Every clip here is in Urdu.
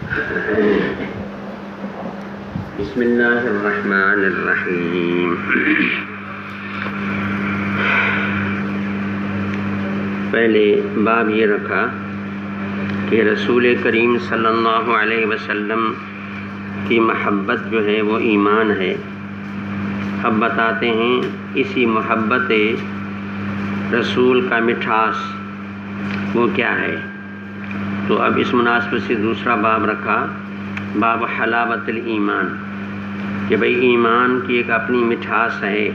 بسم اللہ الرحمن الرحیم۔ پہلے باب یہ رکھا کہ رسول کریم صلی اللہ علیہ وسلم کی محبت جو ہے وہ ایمان ہے۔ اب بتاتے ہیں اسی محبت رسول کا مٹھاس وہ کیا ہے۔ تو اب اس مناسبت سے دوسرا باب رکھا، باب حلاوت الایمان، کہ بھئی ایمان کی ایک اپنی مٹھاس ہے۔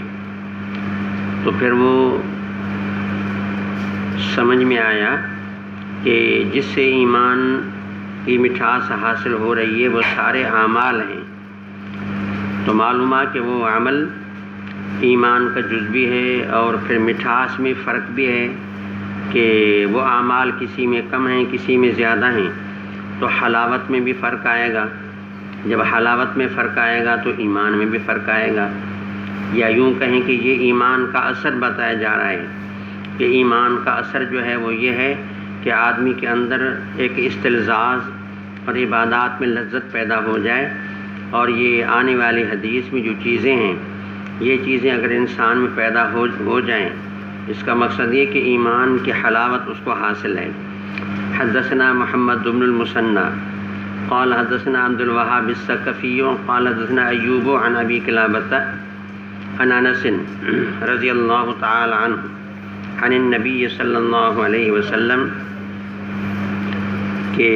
تو پھر وہ سمجھ میں آیا کہ جس سے ایمان کی مٹھاس حاصل ہو رہی ہے وہ سارے اعمال ہیں۔ تو معلوم ہے کہ وہ عمل ایمان کا جز بھی ہے، اور پھر مٹھاس میں فرق بھی ہے کہ وہ اعمال کسی میں کم ہیں کسی میں زیادہ ہیں، تو حلاوت میں بھی فرق آئے گا۔ جب حلاوت میں فرق آئے گا تو ایمان میں بھی فرق آئے گا، یا یوں کہیں کہ یہ ایمان کا اثر بتایا جا رہا ہے کہ ایمان کا اثر جو ہے وہ یہ ہے کہ آدمی کے اندر ایک استلذاذ اور عبادات میں لذت پیدا ہو جائے، اور یہ آنے والی حدیث میں جو چیزیں ہیں یہ چیزیں اگر انسان میں پیدا ہو جائیں، اس کا مقصد یہ کہ ایمان کی حلاوت اس کو حاصل ہے۔ حدثنا محمد بن المثنى قال حدثنا عبد الوهاب الثقفي قال حدثنا ایوب عن ابی قلابة عن انس رضی اللہ تعالی عنہ عن النبی صلی اللہ علیہ وسلم کہ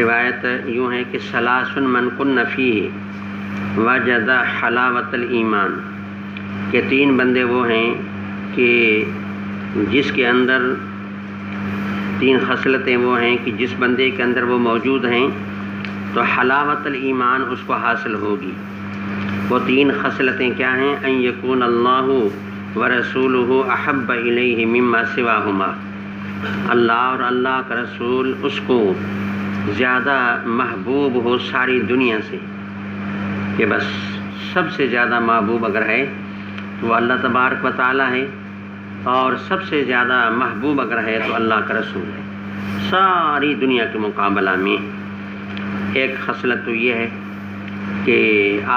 روایت یوں ہے کہ ثلاث من کن فیہ وجد حلاوت الایمان، کہ تین بندے وہ ہیں کہ جس کے اندر تین خصلتیں وہ ہیں کہ جس بندے کے اندر وہ موجود ہیں تو حلاوت الایمان اس کو حاصل ہوگی۔ وہ تین خصلتیں کیا ہیں؟ ان یکون اللہ ورسولہ احب الیہ مما سواہما، اللہ اور اللہ کا رسول اس کو زیادہ محبوب ہو ساری دنیا سے، کہ بس سب سے زیادہ محبوب اگر ہے تو وہ اللہ تبارک و تعالی ہے، اور سب سے زیادہ محبوب اگر ہے تو اللہ کا رسول ہے ساری دنیا کے مقابلہ میں۔ ایک خصلت تو یہ ہے کہ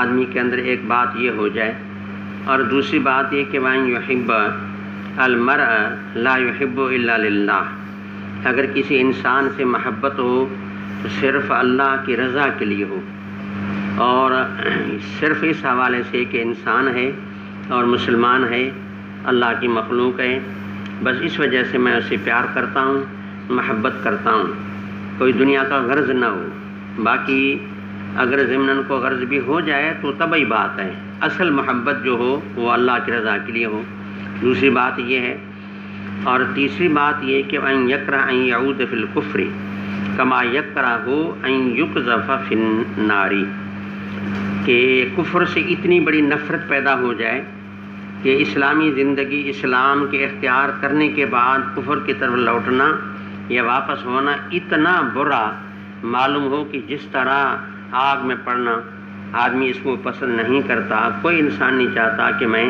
آدمی کے اندر ایک بات یہ ہو جائے، اور دوسری بات یہ کہ وَأَن يُحِبَّ الْمَرْءَ لَا يُحِبُّ إِلَّا لِلَّهِ، اگر کسی انسان سے محبت ہو تو صرف اللہ کی رضا کے لیے ہو، اور صرف اس حوالے سے کہ انسان ہے اور مسلمان ہے، اللہ کی مخلوق ہے، بس اس وجہ سے میں اسے پیار کرتا ہوں، محبت کرتا ہوں، کوئی دنیا کا غرض نہ ہو۔ باقی اگر ضمناً کو غرض بھی ہو جائے تو طبعی بات ہے، اصل محبت جو ہو وہ اللہ کی رضا کے لیے ہو۔ دوسری بات یہ ہے، اور تیسری بات یہ کہ ان یکرہ ان یعود فی الکفر کما یکرہ ان یقذف فی النار، کہ کفر سے اتنی بڑی نفرت پیدا ہو جائے کہ اسلامی زندگی اسلام کے اختیار کرنے کے بعد کفر کی طرف لوٹنا یا واپس ہونا اتنا برا معلوم ہو کہ جس طرح آگ میں پڑنا آدمی اس کو پسند نہیں کرتا، کوئی انسان نہیں چاہتا کہ میں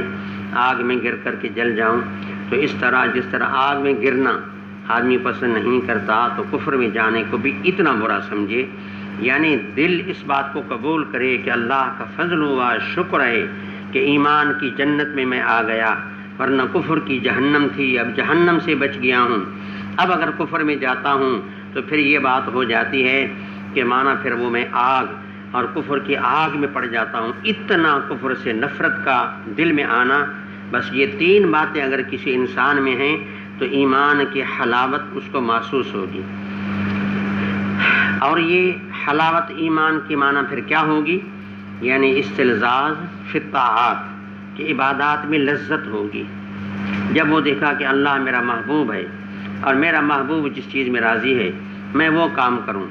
آگ میں گر کر کے جل جاؤں، تو اس طرح جس طرح آگ میں گرنا آدمی پسند نہیں کرتا تو کفر میں جانے کو بھی اتنا برا سمجھے، یعنی دل اس بات کو قبول کرے کہ اللہ کا فضل ہوا، شکر ہے کہ ایمان کی جنت میں آ گیا، ورنہ کفر کی جہنم تھی، اب جہنم سے بچ گیا ہوں، اب اگر کفر میں جاتا ہوں تو پھر یہ بات ہو جاتی ہے کہ مانا پھر وہ میں آگ اور کفر کی آگ میں پڑ جاتا ہوں۔ اتنا کفر سے نفرت کا دل میں آنا، بس یہ تین باتیں اگر کسی انسان میں ہیں تو ایمان کی حلاوت اس کو محسوس ہوگی۔ اور یہ حلاوت ایمان کی معنی پھر کیا ہوگی؟ یعنی استلذاذ فی الطاعات، کہ عبادات میں لذت ہوگی۔ جب وہ دیکھا کہ اللہ میرا محبوب ہے اور میرا محبوب جس چیز میں راضی ہے میں وہ کام کروں،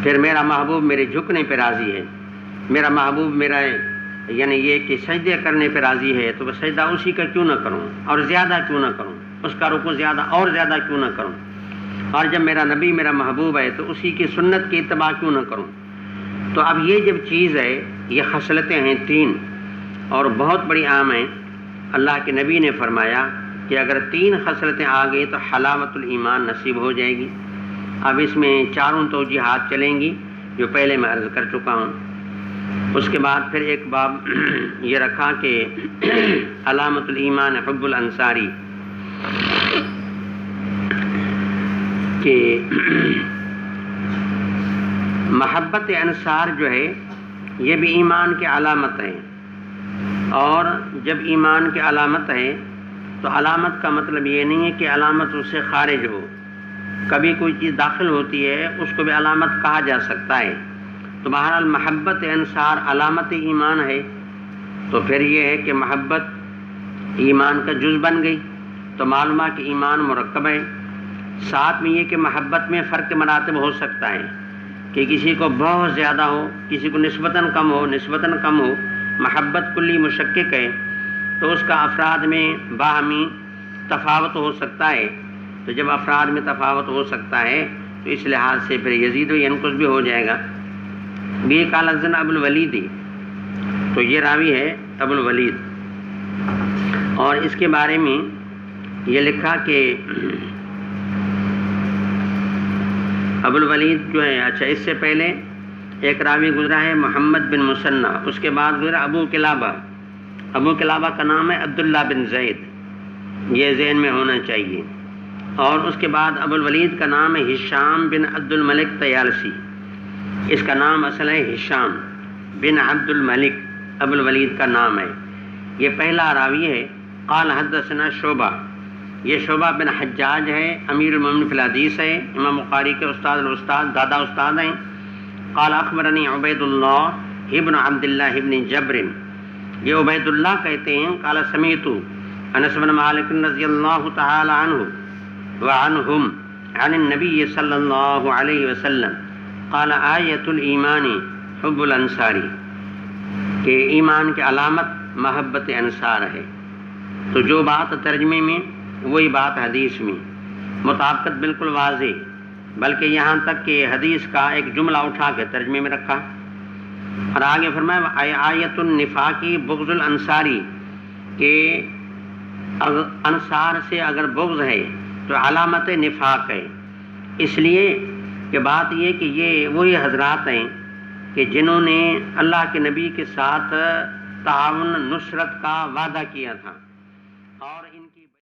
پھر میرا محبوب میرے جھکنے پہ راضی ہے، میرا محبوب میرا یعنی یہ کہ سجدے کرنے پہ راضی ہے تو وہ سجدہ اسی کا کیوں نہ کروں، اور زیادہ کیوں نہ کروں، اس کا رکوع زیادہ اور زیادہ کیوں نہ کروں، اور جب میرا نبی میرا محبوب ہے تو اسی کی سنت کی اتباع کیوں نہ کروں۔ تو اب یہ جب چیز ہے، یہ خصلتیں ہیں تین اور بہت بڑی عام ہیں۔ اللہ کے نبی نے فرمایا کہ اگر تین خصلتیں آ گئی تو حلاوت الایمان نصیب ہو جائے گی۔ اب اس میں چاروں توجیحات چلیں گی جو پہلے میں عرض کر چکا ہوں۔ اس کے بعد پھر ایک باب یہ رکھا کہ علامت الایمان حب الانصاری، کہ محبت انصار جو ہے یہ بھی ایمان کی علامت ہے، اور جب ایمان کی علامت ہے تو علامت کا مطلب یہ نہیں ہے کہ علامت اس سے خارج ہو، کبھی کوئی چیز داخل ہوتی ہے اس کو بھی علامت کہا جا سکتا ہے۔ تو بہرحال محبت انصار علامت ایمان ہے، تو پھر یہ ہے کہ محبت ایمان کا جز بن گئی، تو معلوم ہے کہ ایمان مرکب ہے۔ ساتھ میں یہ کہ محبت میں فرق مراتب ہو سکتا ہے کہ کسی کو بہت زیادہ ہو، کسی کو نسبتاً کم ہو، محبت کلی مشکک ہے تو اس کا افراد میں باہمی تفاوت ہو سکتا ہے۔ تو جب افراد میں تفاوت ہو سکتا ہے تو اس لحاظ سے پھر یزید و ینقص بھی ہو جائے گا۔ بھی قال حدثنا ابو الولید، تو یہ راوی ہے ابو الولید، اور اس کے بارے میں یہ لکھا کہ ابو الولید جو ہے، اچھا اس سے پہلے ایک راوی گزرا ہے محمد بن مثنى، اس کے بعد گزرا ابو قلابہ کا نام ہے عبداللہ بن زید، یہ ذہن میں ہونا چاہیے، اور اس کے بعد ابو الولید کا نام ہے ہشام بن عبد الملک طیالسی، اس کا نام اصل ہے ہشام بن عبد الملک، ابو الولید کا نام ہے، یہ پہلا راوی ہے۔ قال حدثنا شعبہ، یہ شعبہ بن حجاج ہے، امیر المومنین فی الحدیث ہے، امام بخاری کے استاد دادا استاد ہیں۔ قال اخبرنی عبید اللہ ابن عبداللہ ابن جبر، یہ عبید اللہ کہتے ہیں، قال سمعت انس بن مالک رضی اللہ تعالی عنہ وعنہم عن النبی صلی اللہ علیہ وسلم قال آیت الایمان حب الانصاری، کہ ایمان کی علامت محبت انصار ہے۔ تو جو بات ترجمے میں وہی بات حدیث میں، مطابقت بالکل واضح، بلکہ یہاں تک کہ حدیث کا ایک جملہ اٹھا کے ترجمے میں رکھا، اور آگے فرمایا آیت النفاقی بغض الانصاری، کہ انصار سے اگر بغض ہے تو علامت نفاق ہے۔ اس لیے کہ بات یہ کہ یہ وہی حضرات ہیں کہ جنہوں نے اللہ کے نبی کے ساتھ تعاون نصرت کا وعدہ کیا تھا۔